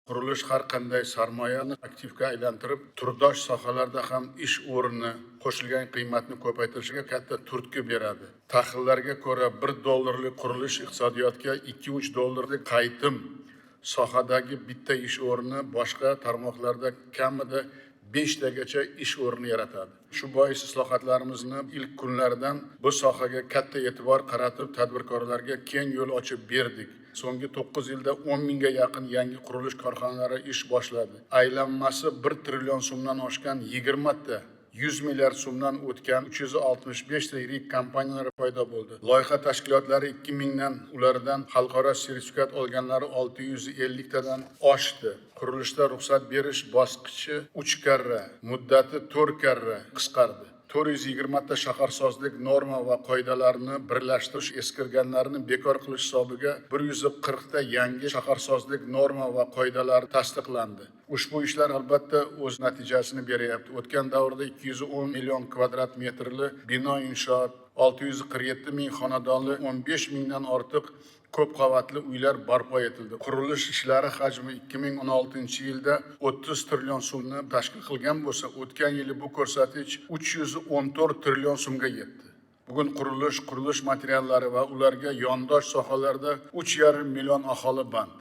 Qurilish har qanday sarmoyani aktivga aylantirib, turdosh sohalarda ham ish o'rni, qo'shilgan qiymatni ko'paytirishiga katta turtki beradi. Tahlillarga ko'ra, $1 qurilish iqtisodiyotga 2-3 dollarlik qaytim sohadagi bitta ish o'rni boshqa tarmoqlarda kamida 5 tagacha ish o'rni yaratadi. Shu bois islohotlarimizni ilk kunlardan bu sohaga katta e'tibor qaratib, tadbirkorlarga keng yo'l ochib berdik. So'nggi 9 yilda 10 mingga yaqin yangi qurilish korxonalari ish boshladi. Aylanmasi 1 trillion so'mdan oshgan 20 ta 100 milliard so'mdan o'tgan 365 ta yirik kompaniyalar paydo bo'ldi. Loyiha tashkilotlari 2000 dan, ulardan xalqaro sertifikat olganlari 650 tadan oshdi. Qurilishda ruxsat berish bosqichi 3 karra, muddati 4 karra qisqardi. 420 ta shaharsozlik norma va qoidalarini birlashtirish, eskirganlarini bekor qilish hisobiga 140 ta yangi shaharsozlik norma va qoidalari tasdiqlandi. Ushbu ishlar albatta o'z natijasini beryapti. O'tgan davrda 210 million kvadrat metrli bino inshoot, 647 ming xonadonli, 15 mingdan ortiq ko'p qavatli uylar barpo etildi. Qurilish ishlari hajmi 2016-yilda 30 trillion so'mni tashkil qilgan bo'lsa, o'tgan yili bu ko'rsatkich 314 trillion so'mga yetdi. Bugun qurilish materiallari va ularga yondosh sohalarda 3,5 million aholi band.